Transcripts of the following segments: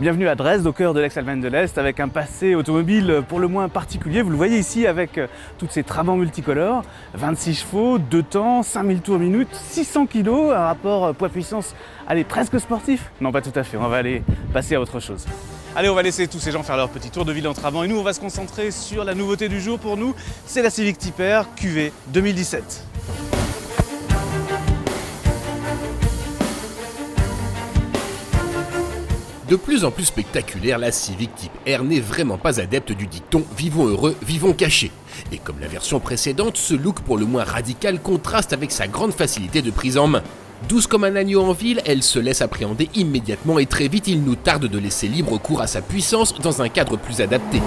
Bienvenue à Dresde, au cœur de l'ex-Allemagne de l'Est, avec un passé automobile pour le moins particulier. Vous le voyez ici avec toutes ces trabants multicolores, 26 chevaux, 2 temps, 5000 tours minute, 600 kg, un rapport poids-puissance, allez, presque sportif. Non, pas tout à fait, on va aller passer à autre chose. Allez, on va laisser tous ces gens faire leur petit tour de ville en trabant et nous, on va se concentrer sur la nouveauté du jour pour nous, c'est la Civic Type R QV 2017. De plus en plus spectaculaire, la Civic Type R n'est vraiment pas adepte du dicton « vivons heureux, vivons cachés ». Et comme la version précédente, ce look pour le moins radical contraste avec sa grande facilité de prise en main. Douce comme un agneau en ville, elle se laisse appréhender immédiatement et très vite il nous tarde de laisser libre cours à sa puissance dans un cadre plus adapté.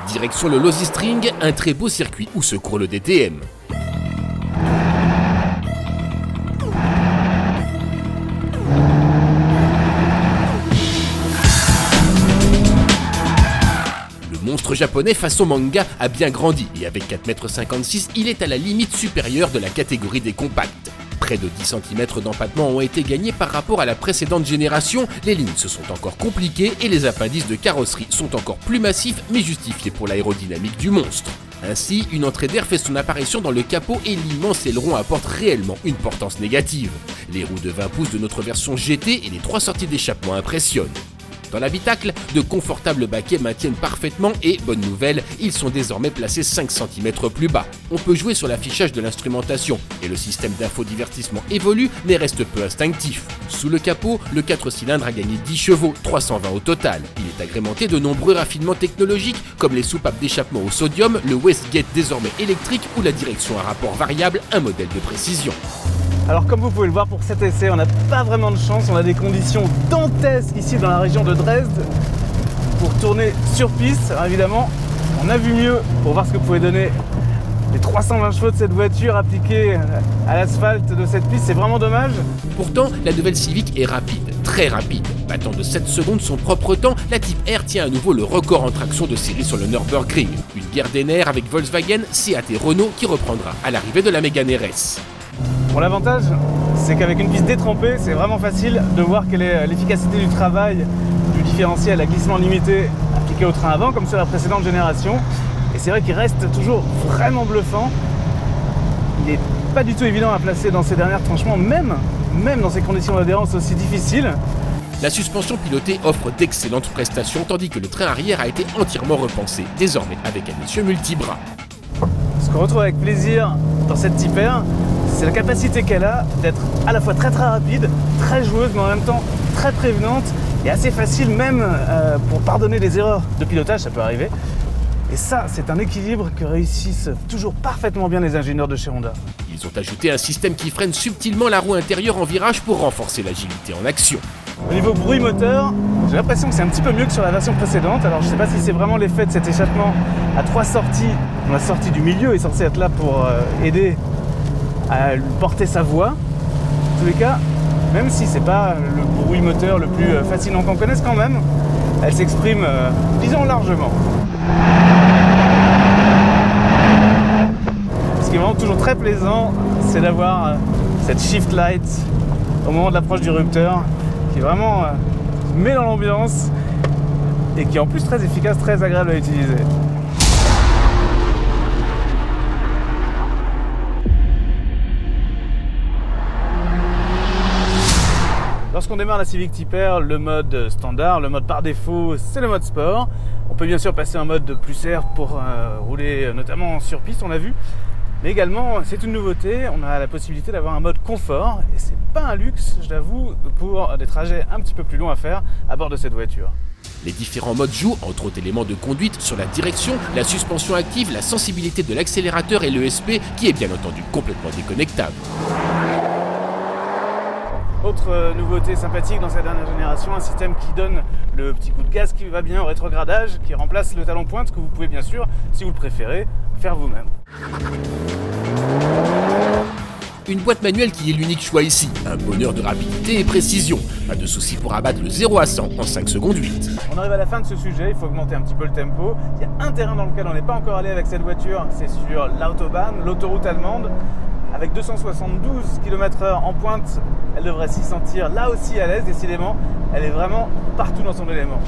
Direction le Lausitzring, un très beau circuit où se court le DTM. Le monstre japonais façon manga a bien grandi et avec 4,56 m, il est à la limite supérieure de la catégorie des compacts. Près de 10 cm d'empattement ont été gagnés par rapport à la précédente génération, les lignes se sont encore compliquées et les appendices de carrosserie sont encore plus massifs mais justifiés pour l'aérodynamique du monstre. Ainsi, une entrée d'air fait son apparition dans le capot et l'immense aileron apporte réellement une portance négative. Les roues de 20 pouces de notre version GT et les 3 sorties d'échappement impressionnent. Dans l'habitacle, de confortables baquets maintiennent parfaitement et, bonne nouvelle, ils sont désormais placés 5 cm plus bas. On peut jouer sur l'affichage de l'instrumentation et le système d'infodivertissement évolue mais reste peu instinctif. Sous le capot, le 4 cylindres a gagné 10 chevaux, 320 au total. Il est agrémenté de nombreux raffinements technologiques comme les soupapes d'échappement au sodium, le wastegate désormais électrique ou la direction à rapport variable, un modèle de précision. Alors comme vous pouvez le voir pour cet essai, on n'a pas vraiment de chance, on a des conditions dantesques ici dans la région de Dresde pour tourner sur piste. Alors évidemment, on a vu mieux pour voir ce que pouvaient donner les 320 chevaux de cette voiture appliquée à l'asphalte de cette piste, c'est vraiment dommage. Pourtant, la nouvelle Civic est rapide, très rapide. Battant de 7 secondes son propre temps, la Type R tient à nouveau le record en traction de série sur le Nürburgring. Une guerre des nerfs avec Volkswagen, Seat et Renault qui reprendra à l'arrivée de la Mégane RS. Bon, l'avantage, c'est qu'avec une piste détrempée, c'est vraiment facile de voir quelle est l'efficacité du travail du différentiel à glissement limité appliqué au train avant, comme sur la précédente génération. Et c'est vrai qu'il reste toujours vraiment bluffant. Il n'est pas du tout évident à placer dans ces derniers tranchements, même dans ces conditions d'adhérence aussi difficiles. La suspension pilotée offre d'excellentes prestations, tandis que le train arrière a été entièrement repensé, désormais avec un essieu multibras. Ce qu'on retrouve avec plaisir dans cette Type R, c'est la capacité qu'elle a d'être à la fois très rapide, très joueuse, mais en même temps très prévenante et assez facile même pour pardonner des erreurs de pilotage, ça peut arriver. Et ça, c'est un équilibre que réussissent toujours parfaitement bien les ingénieurs de chez Honda. Ils ont ajouté un système qui freine subtilement la roue intérieure en virage pour renforcer l'agilité en action. Au niveau bruit moteur, j'ai l'impression que c'est un petit peu mieux que sur la version précédente. Alors je ne sais pas si c'est vraiment l'effet de cet échappement à 3 sorties. La sortie du milieu est censée être là pour aider à porter sa voix. En tous les cas, même si c'est pas le bruit moteur le plus fascinant qu'on connaisse quand même, elle s'exprime, disons, largement. Ce qui est vraiment toujours très plaisant, c'est d'avoir cette shift light au moment de l'approche du rupteur, qui vraiment met dans l'ambiance et qui est en plus très efficace, très agréable à utiliser. Lorsqu'on démarre la Civic Type R, le mode standard, le mode par défaut, c'est le mode sport. On peut bien sûr passer en mode plus air pour rouler notamment sur piste, on l'a vu. Mais également, c'est une nouveauté, on a la possibilité d'avoir un mode confort. Et c'est pas un luxe, je l'avoue, pour des trajets un petit peu plus longs à faire à bord de cette voiture. Les différents modes jouent, entre autres éléments de conduite, sur la direction, la suspension active, la sensibilité de l'accélérateur et l'ESP, qui est bien entendu complètement déconnectable. Autre nouveauté sympathique dans cette dernière génération, un système qui donne le petit coup de gaz qui va bien au rétrogradage, qui remplace le talon pointe que vous pouvez bien sûr, si vous le préférez, faire vous-même. Une boîte manuelle qui est l'unique choix ici, un bonheur de rapidité et précision. Pas de souci pour abattre le 0 à 100 en 5 secondes 8. On arrive à la fin de ce sujet, il faut augmenter un petit peu le tempo. Il y a un terrain dans lequel on n'est pas encore allé avec cette voiture, c'est sur l'autobahn, l'autoroute allemande. Avec 272 km/h en pointe, elle devrait s'y sentir là aussi à l'aise. Décidément, elle est vraiment partout dans son élément.